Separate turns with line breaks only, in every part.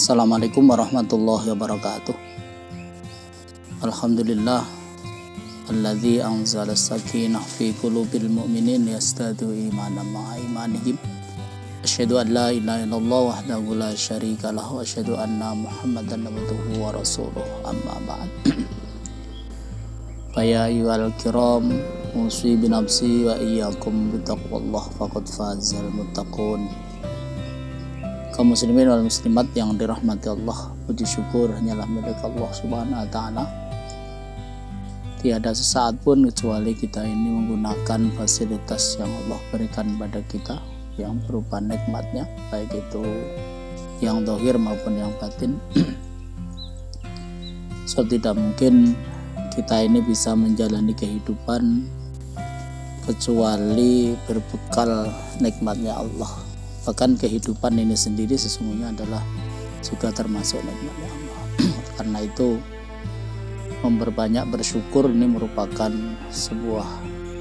Assalamualaikum warahmatullahi wabarakatuh. Alhamdulillah alladzi anzala sakinah fi qulubil mu'minin yastadu imanan ma'a imanihim. Asyhadu an la ilaha illallah wahdahu la syarika lahu wa asyhadu anna Muhammadan abduhu wa rasuluh. Amma ba'd. Fa ya ayyuhal kiram usi bi nafsi wa iyyakum bi taqwallah faqad fazal muttaqun. Kaum muslimin wal muslimat yang dirahmati Allah, puji syukur hanyalah milik Allah Subhanahu wa taala. Tiada sesaat pun kecuali kita ini menggunakan fasilitas yang Allah berikan pada kita yang berupa nikmatnya, baik itu yang zahir maupun yang batin. So tidak mungkin kita ini bisa menjalani kehidupan kecuali berbekal nikmatnya Allah. Bahkan kehidupan ini sendiri sesungguhnya adalah juga termasuk nikmatnya Allah. Karena itu memperbanyak bersyukur ini merupakan sebuah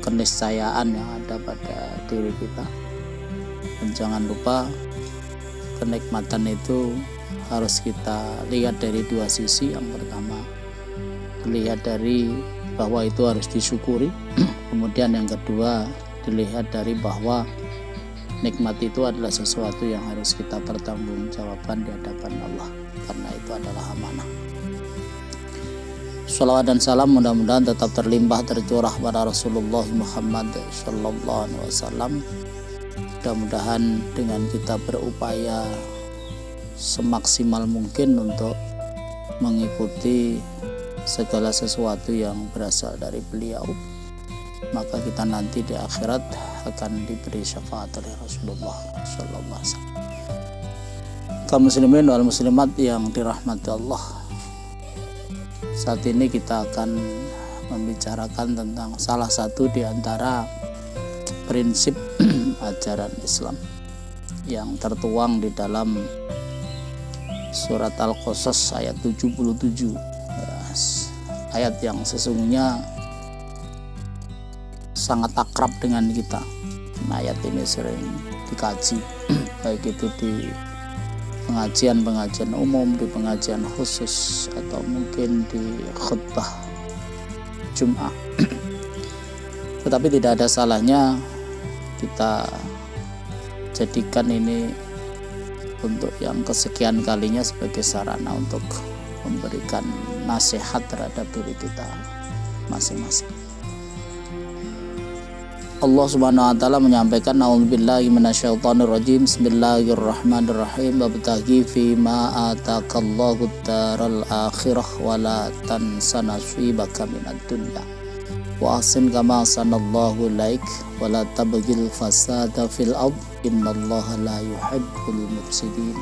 keniscayaan yang ada pada diri kita. Dan jangan lupa kenikmatan itu harus kita lihat dari dua sisi. Yang pertama dilihat dari bahwa itu harus disyukuri. Kemudian yang kedua dilihat dari bahwa nikmat itu adalah sesuatu yang harus kita pertanggungjawabkan di hadapan Allah, karena itu adalah amanah. Shalawat dan salam mudah-mudahan tetap terlimpah tercurah pada Rasulullah Muhammad sallallahu alaihi wasallam. Mudah-mudahan dengan kita berupaya semaksimal mungkin untuk mengikuti segala sesuatu yang berasal dari beliau, maka kita nanti di akhirat akan diberi syafaat oleh Rasulullah sallallahu alaihi wasallam. Kaum muslimin wal muslimat yang dirahmati Allah, saat ini kita akan membicarakan tentang salah satu di antara prinsip ajaran Islam yang tertuang di dalam surat Al-Qasas ayat 77, ayat yang sesungguhnya sangat akrab dengan kita. Ayat ini sering dikaji baik itu di pengajian-pengajian umum, di pengajian khusus, atau mungkin di khutbah Jum'ah. Tetapi tidak ada salahnya kita jadikan ini untuk yang kesekian kalinya sebagai sarana untuk memberikan nasihat terhadap diri kita masing-masing. Allah Subhanahu wa taala menyampaikan, a'udzubillahi minasyaitonirrajim, bismillahirrahmanirrahim, wabtaghi fima atakallahu daral akhirah wa la tansa nasibaka minad dunya wa ahsin kama sanallahu ilaik wa la tabghil fasada fil ard innallaha la yuhibbul mufsidin.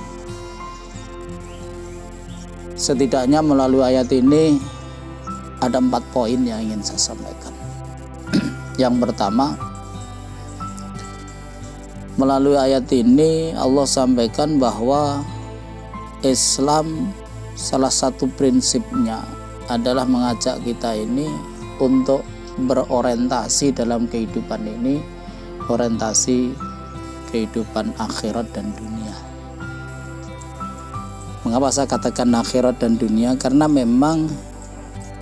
Setidaknya melalui ayat ini ada 4 poin yang ingin saya sampaikan. Yang pertama, melalui ayat ini Allah sampaikan bahwa Islam salah satu prinsipnya adalah mengajak kita ini untuk berorientasi dalam kehidupan ini, orientasi kehidupan akhirat dan dunia. Mengapa saya katakan akhirat dan dunia? Karena memang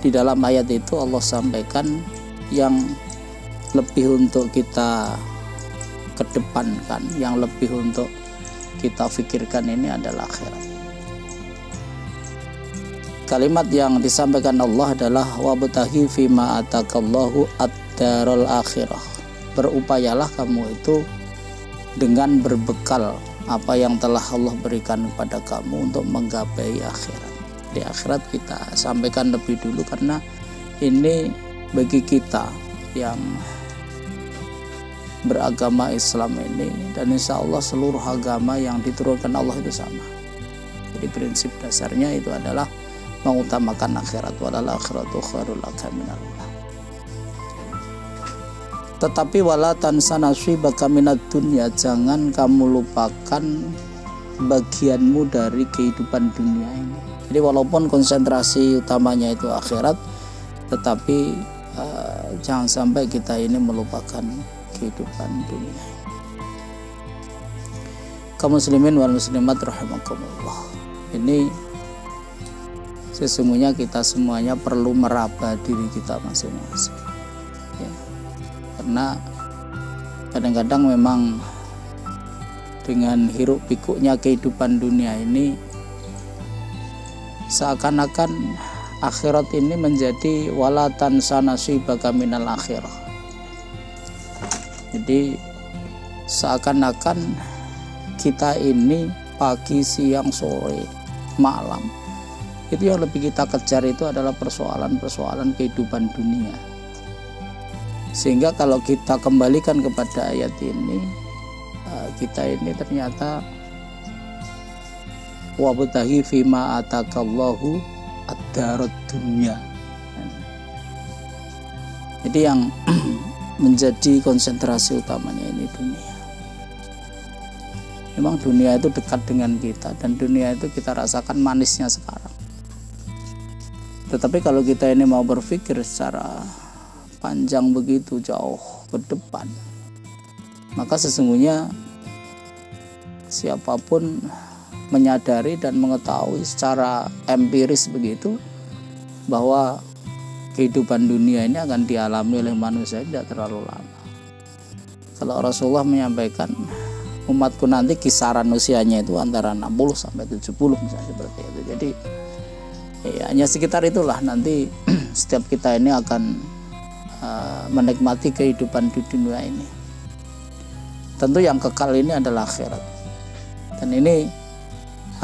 di dalam ayat itu Allah sampaikan yang lebih untuk kita kedepankan, yang lebih untuk kita pikirkan ini adalah akhirat. Kalimat yang disampaikan Allah adalah wabtaghi fima atakallahu ad-daral akhirah. Berupayalah kamu itu dengan berbekal apa yang telah Allah berikan kepada kamu untuk menggapai akhirat. Di akhirat kita sampaikan lebih dulu karena ini bagi kita yang beragama Islam ini, dan insya Allah seluruh agama yang diturunkan Allah itu sama. Jadi prinsip dasarnya itu adalah mengutamakan akhirat, walal akhiratu khairul laka minal ula. Tetapi wala tansa nasibaka minad dunya, jangan kamu lupakan bagianmu dari kehidupan dunia ini. Jadi walaupun konsentrasi utamanya itu akhirat, tetapi jangan sampai kita ini melupakan kehidupan dunia. Kaum muslimin wal muslimat rahimakumullah, ini sesungguhnya kita semuanya perlu meraba diri kita masing-masing ya. Karena kadang-kadang memang dengan hiruk pikuknya kehidupan dunia ini seakan-akan akhirat ini menjadi wala tansa nasibaka minal akhirah. Jadi seakan-akan kita ini pagi, siang, sore, malam itu yang lebih kita kejar itu adalah persoalan-persoalan kehidupan dunia. Sehingga kalau kita kembalikan kepada ayat ini, kita ini ternyata wabtaghi fima atakallahu ad-darud dunya. Jadi yang menjadi konsentrasi utamanya ini dunia. Memang dunia itu dekat dengan kita dan dunia itu kita rasakan manisnya sekarang. Tetapi kalau kita ini mau berpikir secara panjang begitu jauh ke depan, maka sesungguhnya siapapun menyadari dan mengetahui secara empiris begitu bahwa kehidupan dunia ini akan dialami oleh manusia tidak terlalu lama. Kalau Rasulullah menyampaikan umatku nanti kisaran usianya itu antara 60 sampai 70 misalnya seperti itu. Jadi ya, hanya sekitar itulah nanti setiap kita ini akan menikmati kehidupan di dunia ini. Tentu yang kekal ini adalah akhirat. Dan ini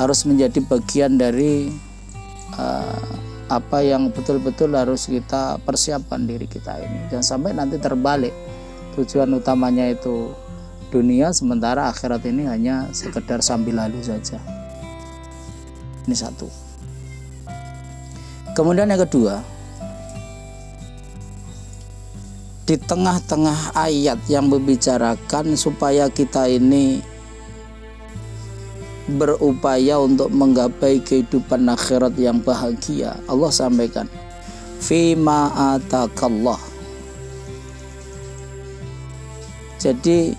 harus menjadi bagian dari apa yang betul-betul harus kita persiapkan diri kita ini. Jangan sampai nanti terbalik, tujuan utamanya itu dunia sementara akhirat ini hanya sekedar sambil lalu saja. Ini satu. Kemudian yang kedua, di tengah-tengah ayat yang membicarakan supaya kita ini berupaya untuk menggapai kehidupan akhirat yang bahagia, Allah sampaikan fima atakallah. Jadi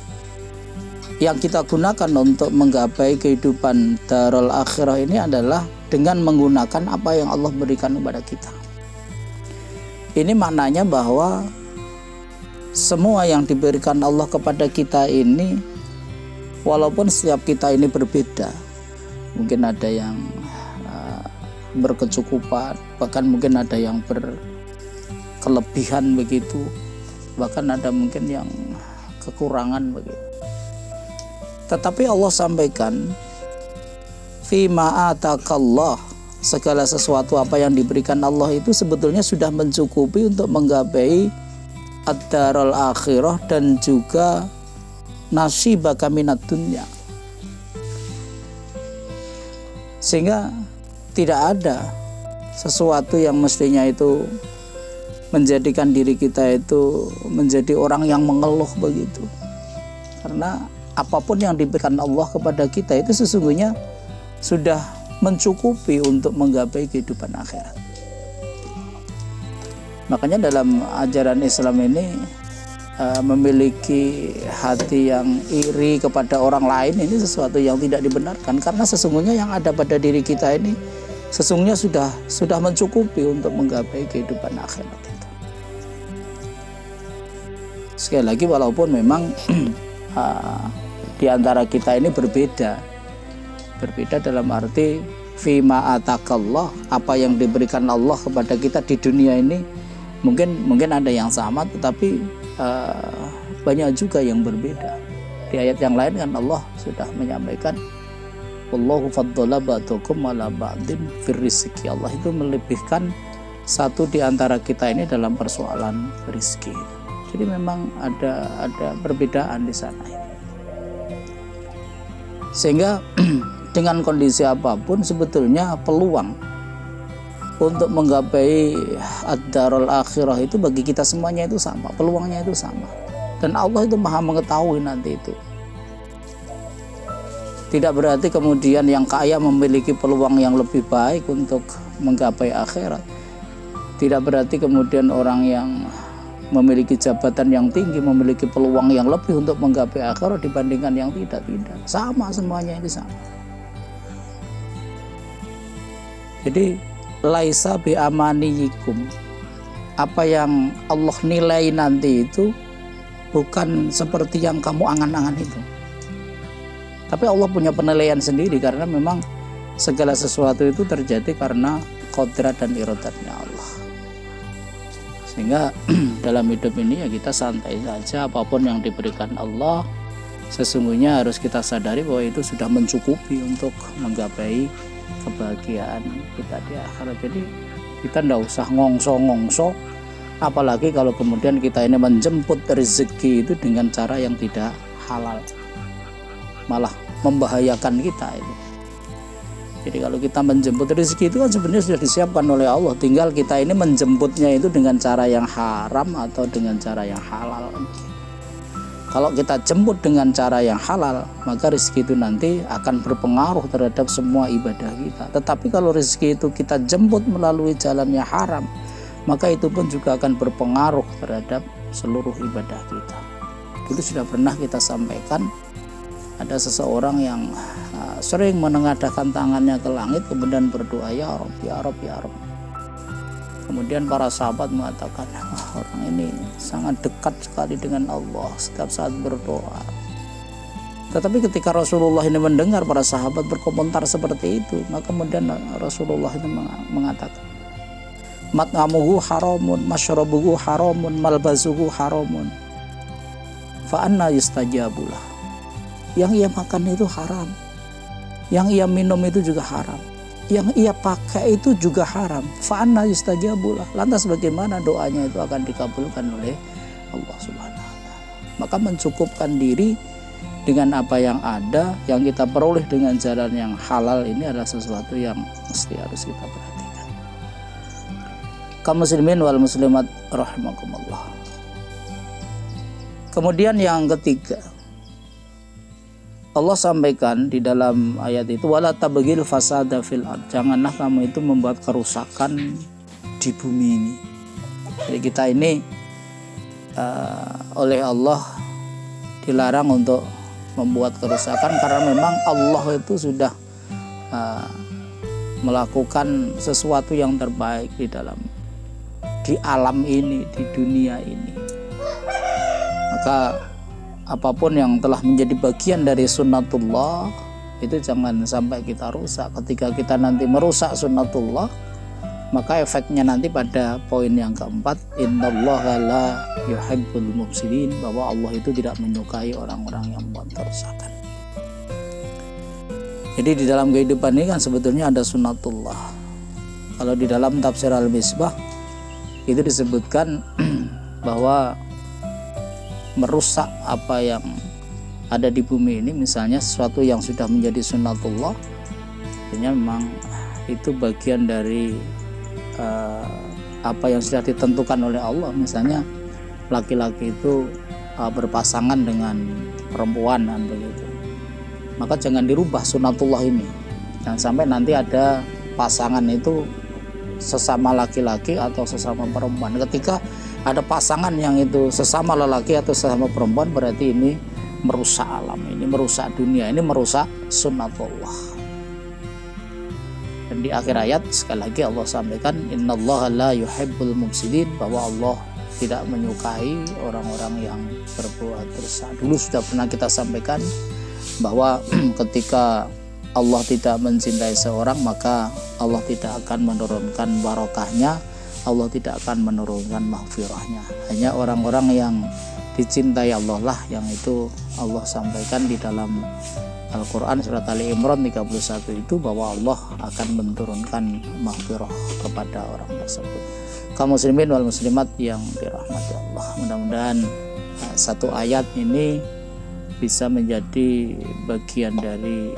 yang kita gunakan untuk menggapai kehidupan darul akhirah ini adalah dengan menggunakan apa yang Allah berikan kepada kita. Ini maknanya bahwa semua yang diberikan Allah kepada kita ini, walaupun setiap kita ini berbeda, mungkin ada yang berkecukupan, bahkan mungkin ada yang berkelebihan begitu, bahkan ada mungkin yang kekurangan begitu. Tetapi Allah sampaikan fima atakallah, segala sesuatu apa yang diberikan Allah itu sebetulnya sudah mencukupi untuk menggapai ad-darul akhirah dan juga nasibaka minad dunya. Sehingga tidak ada sesuatu yang mestinya itu menjadikan diri kita itu menjadi orang yang mengeluh begitu. Karena apapun yang diberikan Allah kepada kita itu sesungguhnya sudah mencukupi untuk menggapai kehidupan akhirat. Makanya dalam ajaran Islam ini memiliki hati yang iri kepada orang lain ini sesuatu yang tidak dibenarkan, karena sesungguhnya yang ada pada diri kita ini sesungguhnya sudah mencukupi untuk menggapai kehidupan akhirat itu. Sekali lagi, walaupun memang di antara kita ini berbeda dalam arti fima atakallah, apa yang diberikan Allah kepada kita di dunia ini mungkin ada yang sama, tetapi banyak juga yang berbeda. Di ayat yang lain kan Allah sudah menyampaikan wallahu faddala ba'dakum ala ba'din fir rizqi. Allah itu melebihkan satu di antara kita ini dalam persoalan rezeki. Jadi memang ada perbedaan di sana. Sehingga dengan kondisi apapun sebetulnya peluang untuk menggapai ad-darul akhirah itu bagi kita semuanya itu sama, peluangnya itu sama. Dan Allah itu Maha mengetahui nanti itu. Tidak berarti kemudian yang kaya memiliki peluang yang lebih baik untuk menggapai akhirat. Tidak berarti kemudian orang yang memiliki jabatan yang tinggi memiliki peluang yang lebih untuk menggapai akhirat dibandingkan yang tidak. Sama, semuanya itu sama. Jadi laisa bi amaniyikum, apa yang Allah nilai nanti itu bukan seperti yang kamu angan-angan itu. Tapi Allah punya penilaian sendiri, karena memang segala sesuatu itu terjadi karena qadrat dan iradatnya Allah. Sehingga dalam hidup ini ya kita santai saja, apapun yang diberikan Allah sesungguhnya harus kita sadari bahwa itu sudah mencukupi untuk menggapai kebahagiaan kita di akhirat. Jadi kita tidak usah ngongso-ngongso, apalagi kalau kemudian kita ini menjemput rezeki itu dengan cara yang tidak halal, malah membahayakan kita itu. Jadi kalau kita menjemput rezeki itu kan sebenarnya sudah disiapkan oleh Allah, tinggal kita ini menjemputnya itu dengan cara yang haram atau dengan cara yang halal. Kalau kita jemput dengan cara yang halal, maka rezeki itu nanti akan berpengaruh terhadap semua ibadah kita. Tetapi kalau rezeki itu kita jemput melalui jalan yang haram, maka itu pun juga akan berpengaruh terhadap seluruh ibadah kita. Dulu sudah pernah kita sampaikan, ada seseorang yang sering menengadahkan tangannya ke langit kemudian berdoa, ya Rabb, ya Rabb, ya Rabb. Kemudian para sahabat mengatakan, orang ini sangat dekat sekali dengan Allah setiap saat berdoa. Tetapi ketika Rasulullah ini mendengar para sahabat berkomentar seperti itu, maka kemudian Rasulullah ini mengatakan, mat'amuhu haramun, masyrabuhu haramun, malbasuhu haramun, fa anna yustajabulah. Yang ia makan itu haram, yang ia minum itu juga haram, yang ia pakai itu juga haram. Fa anna yustajabulah. Lantas bagaimana doanya itu akan dikabulkan oleh Allah Subhanahu wa taala? Maka mencukupkan diri dengan apa yang ada, yang kita peroleh dengan jalan yang halal, ini adalah sesuatu yang mesti harus kita perhatikan. Kaum muslimin wal muslimat rahimakumullah. Kemudian yang ketiga, Allah sampaikan di dalam ayat itu, wala tabghil fasada fil ard, janganlah kamu itu membuat kerusakan di bumi ini. Jadi kita ini oleh Allah dilarang untuk membuat kerusakan, karena memang Allah itu sudah melakukan sesuatu yang terbaik di alam ini, di dunia ini. Maka apapun yang telah menjadi bagian dari sunnatullah itu jangan sampai kita rusak. Ketika kita nanti merusak sunnatullah, maka efeknya nanti pada poin yang keempat, innallaha la yuhibbul mufsidin, bahwa Allah itu tidak menyukai orang-orang yang membuat kerusakan. Jadi di dalam kehidupan ini kan sebetulnya ada sunnatullah. Kalau di dalam tafsir Al-Misbah itu disebutkan bahwa merusak apa yang ada di bumi ini, misalnya sesuatu yang sudah menjadi sunnatullah, artinya memang itu bagian dari apa yang sudah ditentukan oleh Allah. Misalnya laki-laki itu berpasangan dengan perempuan dan begitu, maka jangan dirubah sunnatullah ini. Jangan sampai nanti ada pasangan itu sesama laki-laki atau sesama perempuan. Ketika ada pasangan yang itu sesama lelaki atau sesama perempuan, berarti ini merusak alam, ini merusak dunia, ini merusak sunnatullah. Dan di akhir ayat sekali lagi Allah sampaikan, innallaha la yuhibbul mufsidin, bahwa Allah tidak menyukai orang-orang yang berbuat dosa. Dulu sudah pernah kita sampaikan bahwa ketika Allah tidak mencintai seorang, maka Allah tidak akan menurunkan barokahnya, Allah tidak akan menurunkan maghfirahnya. Hanya orang-orang yang dicintai Allah lah yang itu Allah sampaikan di dalam Al-Quran surat Ali Imran 31 itu, bahwa Allah akan menurunkan maghfirah kepada orang tersebut. Kaum muslimin wal muslimat yang dirahmati Allah, mudah-mudahan satu ayat ini bisa menjadi bagian dari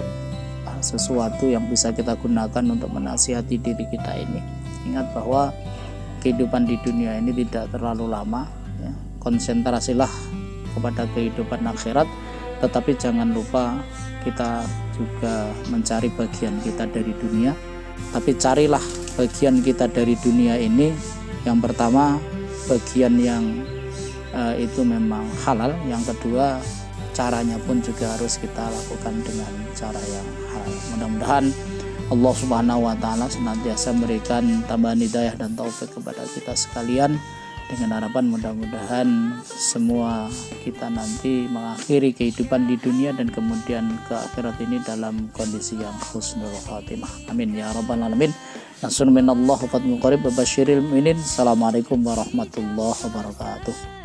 sesuatu yang bisa kita gunakan untuk menasihati diri kita ini. Ingat bahwa kehidupan di dunia ini tidak terlalu lama, ya. Konsentrasilah kepada kehidupan akhirat, tetapi jangan lupa kita juga mencari bagian kita dari dunia. Tapi carilah bagian kita dari dunia ini, yang pertama bagian yang itu memang halal, yang kedua caranya pun juga harus kita lakukan dengan cara yang halal. Mudah-mudahan Allah Subhanahu wa taala senantiasa memberikan tambahan hidayah dan taufik kepada kita sekalian, dengan harapan mudah-mudahan semua kita nanti mengakhiri kehidupan di dunia dan kemudian ke akhirat ini dalam kondisi yang husnul khatimah. Amin ya rabbal alamin. Nasrun minallah wa fatmun qarib wa basyiril mu'minin. Assalamualaikum warahmatullahi wabarakatuh.